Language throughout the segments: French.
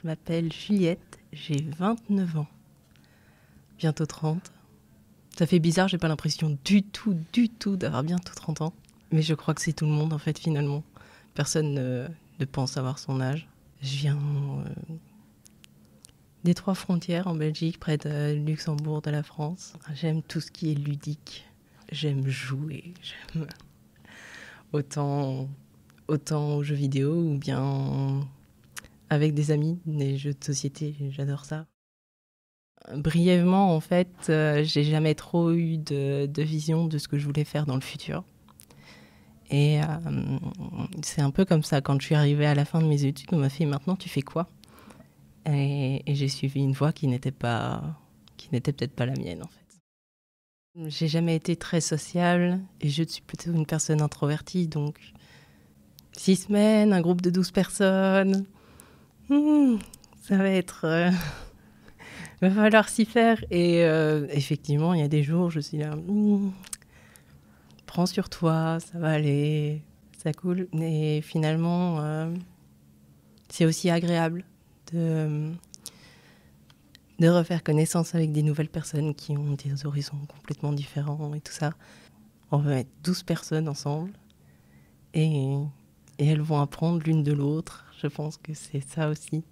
Je m'appelle Juliette, j'ai 29 ans, bientôt 30. Ça fait bizarre, j'ai pas l'impression du tout d'avoir bientôt 30 ans. Mais je crois que c'est tout le monde en fait finalement. Personne ne pense avoir son âge. Je viens des 3 frontières en Belgique, près de Luxembourg, de la France. J'aime tout ce qui est ludique. J'aime jouer, j'aime autant aux jeux vidéo ou bien avec des amis, des jeux de société, j'adore ça. Brièvement, en fait, j'ai jamais trop eu de vision de ce que je voulais faire dans le futur. Et c'est un peu comme ça, quand je suis arrivée à la fin de mes études, on m'a fait « maintenant tu fais quoi ?» et j'ai suivi une voie qui n'était peut-être pas la mienne en fait. J'ai jamais été très sociable et je suis plutôt une personne introvertie, donc 6 semaines, un groupe de 12 personnes, ça va être... va falloir s'y faire. Et effectivement, il y a des jours, je suis là, prends sur toi, ça va aller, ça coule. Et finalement, c'est aussi agréable de refaire connaissance avec des nouvelles personnes qui ont des horizons complètement différents et tout ça. On va être 12 personnes ensemble et elles vont apprendre l'une de l'autre. Je pense que c'est ça aussi.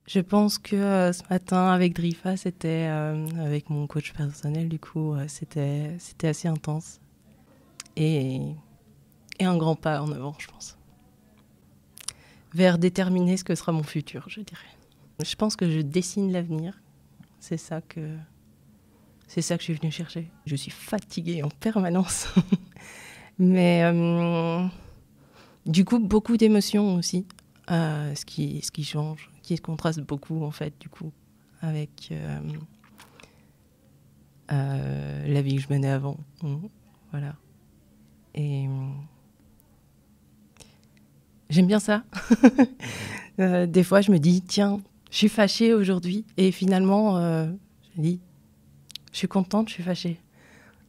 Je pense que ce matin avec Drifa, c'était avec mon coach personnel, du coup, c'était assez intense. Et un grand pas en avant, je pense. Vers déterminer ce que sera mon futur, je dirais. Je pense que je dessine l'avenir. C'est ça que je suis venue chercher. Je suis fatiguée en permanence. Mais du coup, beaucoup d'émotions aussi. Ce qui change, qui se contraste beaucoup en fait du coup avec la vie que je menais avant. Voilà. Et j'aime bien ça. Des fois, je me dis tiens, je suis fâchée aujourd'hui, et finalement, je dis je suis contente, je suis fâchée.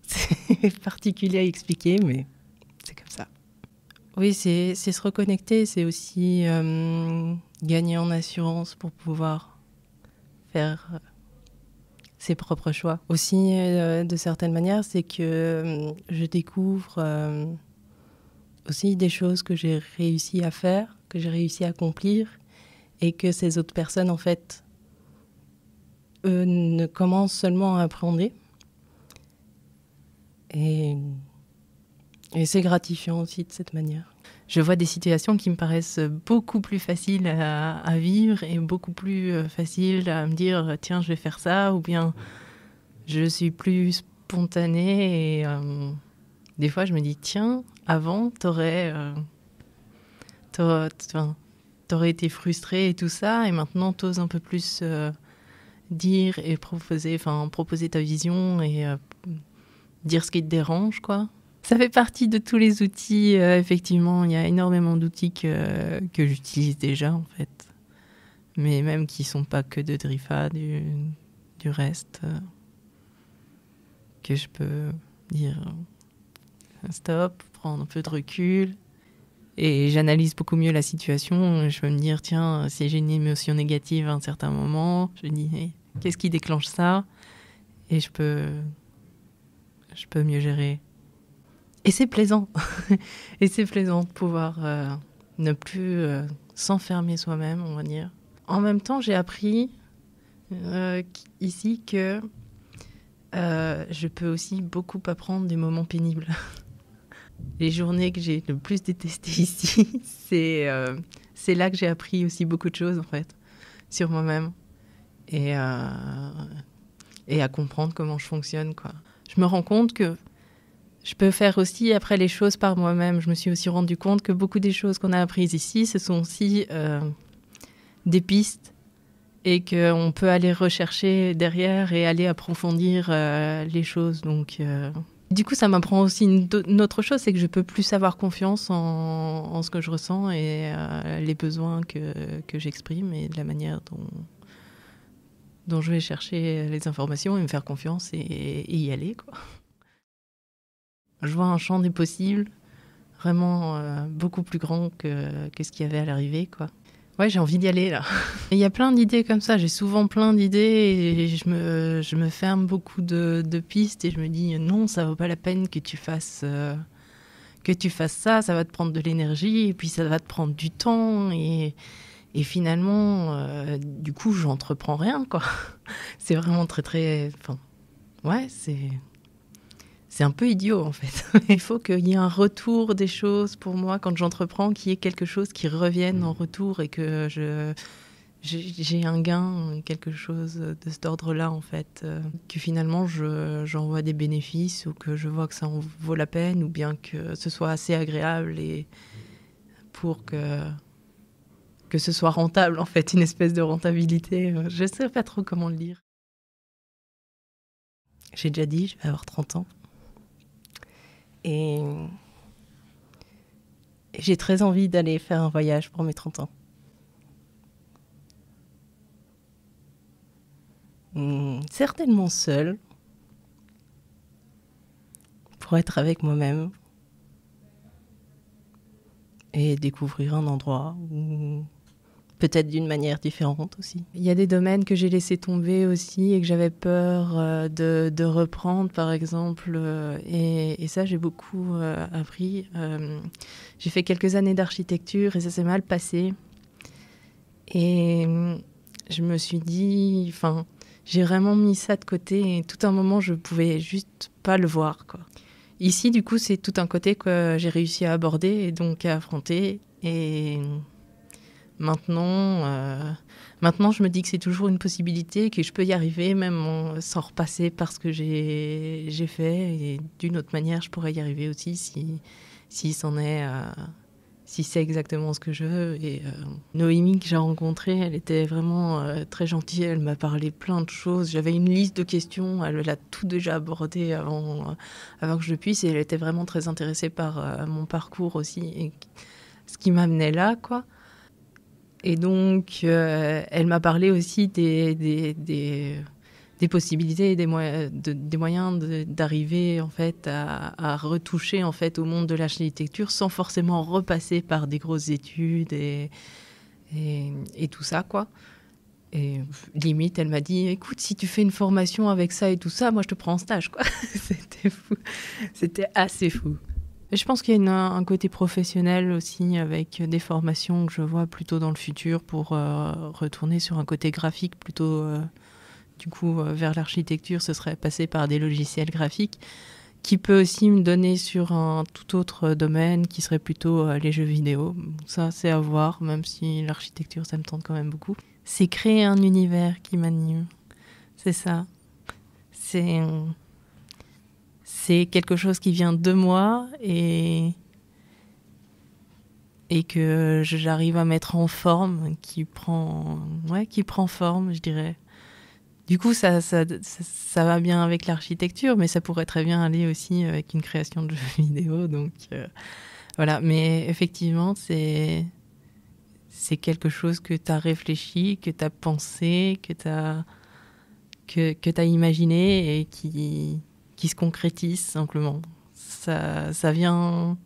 C'est particulier à expliquer, mais c'est comme ça. Oui, c'est se reconnecter, c'est aussi gagner en assurance pour pouvoir faire ses propres choix. Aussi, de certaines manières, c'est que je découvre aussi des choses que j'ai réussi à faire, que j'ai réussi à accomplir, et que ces autres personnes, en fait, eux, ne commencent seulement à appréhender. Et c'est gratifiant aussi de cette manière. Je vois des situations qui me paraissent beaucoup plus faciles à vivre et beaucoup plus faciles à me dire tiens, je vais faire ça, ou bien je suis plus spontanée et des fois je me dis tiens, avant t'aurais été frustrée et tout ça, et maintenant t'oses un peu plus dire et proposer ta vision et dire ce qui te dérange, quoi. Ça fait partie de tous les outils, effectivement. Il y a énormément d'outils que j'utilise déjà, en fait. Mais même qui ne sont pas que de Drifa, du reste, que je peux dire stop, prendre un peu de recul. Et j'analyse beaucoup mieux la situation. Je peux me dire, tiens, si j'ai une émotion négative à un certain moment, je me dis, hey, qu'est-ce qui déclenche ça ? Et je peux mieux gérer. Et c'est plaisant. Et c'est plaisant de pouvoir ne plus s'enfermer soi-même, on va dire. En même temps, j'ai appris ici que je peux aussi beaucoup apprendre des moments pénibles. Les journées que j'ai le plus détestées ici, c'est là que j'ai appris aussi beaucoup de choses, en fait, sur moi-même. Et à comprendre comment je fonctionne, quoi. Je me rends compte que je peux faire aussi après les choses par moi-même. Je me suis aussi rendu compte que beaucoup des choses qu'on a apprises ici, ce sont aussi des pistes, et qu'on peut aller rechercher derrière et aller approfondir les choses. Donc, du coup, ça m'apprend aussi une autre chose, c'est que je peux plus avoir confiance en ce que je ressens et les besoins que j'exprime, et de la manière dont je vais chercher les informations et me faire confiance et y aller, quoi. Je vois un champ des possibles vraiment beaucoup plus grand que ce qu'il y avait à l'arrivée, quoi. Ouais, j'ai envie d'y aller là. Il y a plein d'idées comme ça, j'ai souvent plein d'idées et je me ferme beaucoup de pistes et je me dis non, ça vaut pas la peine que tu fasses ça, ça va te prendre de l'énergie et puis ça va te prendre du temps et finalement, du coup, j'entreprends rien, quoi. C'est vraiment très, très... Enfin, ouais, c'est un peu idiot, en fait. Il faut qu'il y ait un retour des choses pour moi quand j'entreprends, qu'il y ait quelque chose qui revienne en retour et que j'ai un gain, quelque chose de cet ordre-là, en fait. Que finalement, j'en vois des bénéfices ou que je vois que ça en vaut la peine ou bien que ce soit assez agréable et pour que ce soit rentable, en fait, une espèce de rentabilité. Je ne sais pas trop comment le dire. J'ai déjà dit, je vais avoir 30 ans. Et j'ai très envie d'aller faire un voyage pour mes 30 ans. Certainement seule, pour être avec moi-même et découvrir un endroit où peut-être d'une manière différente aussi. Il y a des domaines que j'ai laissé tomber aussi et que j'avais peur de reprendre, par exemple. Et ça, j'ai beaucoup appris. J'ai fait quelques années d'architecture et ça s'est mal passé. Et je me suis dit... Enfin, j'ai vraiment mis ça de côté et tout un moment, je pouvais juste pas le voir, quoi. Ici, du coup, c'est tout un côté que j'ai réussi à aborder et donc à affronter. Et... Maintenant, je me dis que c'est toujours une possibilité, que je peux y arriver, même sans repasser par ce que j'ai fait. Et d'une autre manière, je pourrais y arriver aussi si c'est exactement ce que je veux. Et Noémie que j'ai rencontrée, elle était vraiment très gentille. Elle m'a parlé plein de choses. J'avais une liste de questions. Elle l'a tout déjà abordé avant que je puisse. Et elle était vraiment très intéressée par mon parcours aussi et ce qui m'amenait là, quoi. Et donc, elle m'a parlé aussi des possibilités et des moyens d'arriver en fait à retoucher en fait au monde de l'architecture sans forcément repasser par des grosses études et tout ça, quoi. Et limite, elle m'a dit, écoute, si tu fais une formation avec ça et tout ça, moi je te prends en stage, quoi. C'était fou. C'était assez fou. Je pense qu'il y a un côté professionnel aussi avec des formations que je vois plutôt dans le futur pour retourner sur un côté graphique plutôt vers l'architecture. Ce serait passer par des logiciels graphiques qui peut aussi me donner sur un tout autre domaine qui serait plutôt les jeux vidéo. Ça, c'est à voir, même si l'architecture, ça me tente quand même beaucoup. C'est créer un univers qui m'anime. C'est ça. C'est quelque chose qui vient de moi et que j'arrive à mettre en forme, qui prend forme, je dirais. Du coup, ça va bien avec l'architecture, mais ça pourrait très bien aller aussi avec une création de jeux vidéo. Donc voilà, mais effectivement, c'est quelque chose que tu as réfléchi, que tu as pensé, que tu as imaginé et qui se concrétise simplement. Ça vient...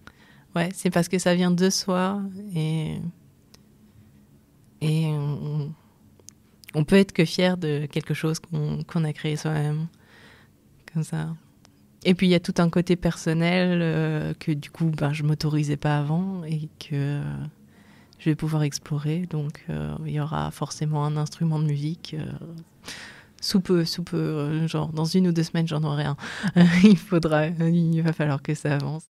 Ouais, c'est parce que ça vient de soi et on peut être que fier de quelque chose qu'on a créé soi-même, comme ça. Et puis il y a tout un côté personnel que du coup je m'autorisais pas avant et que je vais pouvoir explorer. Donc il y aura forcément un instrument de musique. Sous peu, genre dans 1 ou 2 semaines, j'en aurai un. Il va falloir que ça avance.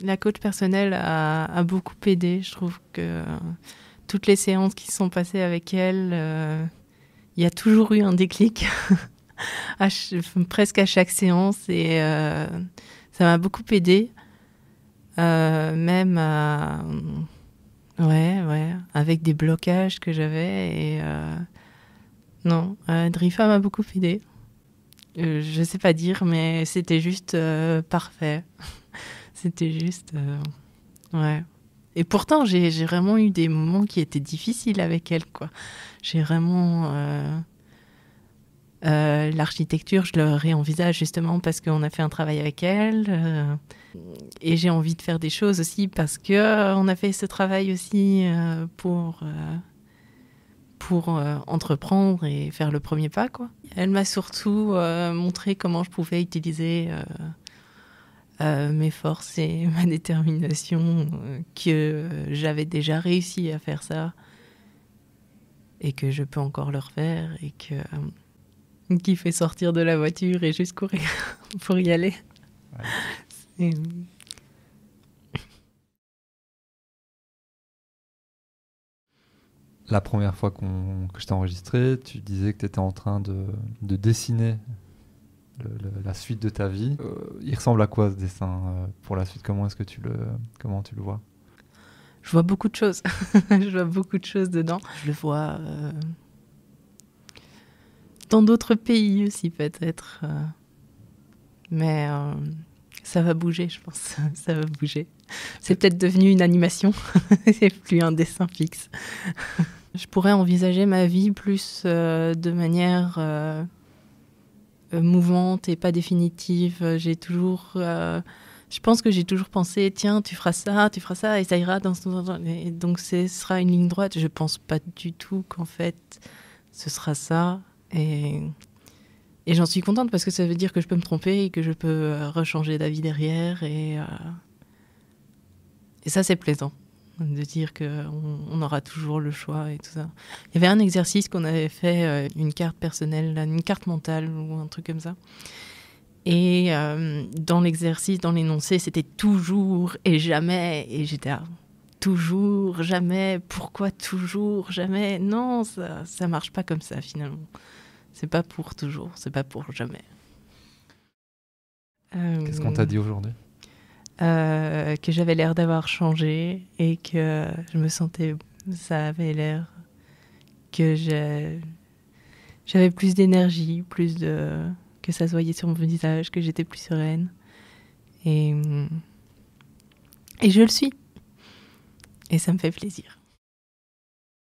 La coach personnelle a beaucoup aidé. Je trouve que toutes les séances qui se sont passées avec elle, il y a toujours eu un déclic, presque à chaque séance. Et ça m'a beaucoup aidé. Même avec des blocages que j'avais. Et non, Drifa m'a beaucoup aidé. Je sais pas dire, mais c'était juste parfait. C'était juste... ouais. Et pourtant, j'ai vraiment eu des moments qui étaient difficiles avec elle, quoi. J'ai vraiment... L'architecture, je le réenvisage justement parce qu'on a fait un travail avec elle. Et j'ai envie de faire des choses aussi parce qu'on a fait ce travail aussi pour entreprendre et faire le premier pas, quoi. Elle m'a surtout montré comment je pouvais utiliser mes forces et ma détermination, que j'avais déjà réussi à faire ça et que je peux encore le refaire et qu'il fait sortir de la voiture et juste courir pour y aller. Ouais. La première fois que je t'ai enregistré, tu disais que tu étais en train de dessiner la suite de ta vie. Il ressemble à quoi ce dessin pour la suite? Comment tu le vois? Je vois beaucoup de choses. Je vois beaucoup de choses dedans. Je le vois dans d'autres pays aussi peut-être. Mais ça va bouger, je pense. Ça va bouger. C'est peut-être devenu une animation. C'est plus un dessin fixe. Je pourrais envisager ma vie plus de manière mouvante et pas définitive. Je pense que j'ai toujours pensé, tiens, tu feras ça, et ça ira dans ce... Et donc, ce sera une ligne droite. Je pense pas du tout qu'en fait, ce sera ça. Et j'en suis contente parce que ça veut dire que je peux me tromper et que je peux rechanger d'avis derrière. Et ça, c'est plaisant, de dire qu'on aura toujours le choix et tout ça. Il y avait un exercice qu'on avait fait, une carte personnelle, une carte mentale ou un truc comme ça. Et dans l'exercice, dans l'énoncé, c'était toujours et jamais. Et j'étais toujours, jamais, pourquoi toujours, jamais? Non, ça marche pas comme ça finalement. C'est pas pour toujours, c'est pas pour jamais. Qu'est-ce qu'on t'a dit aujourd'hui? Que j'avais l'air d'avoir changé et que je me sentais, ça avait l'air que j'avais plus d'énergie, que ça se voyait sur mon visage, que j'étais plus sereine. Et je le suis. Et ça me fait plaisir.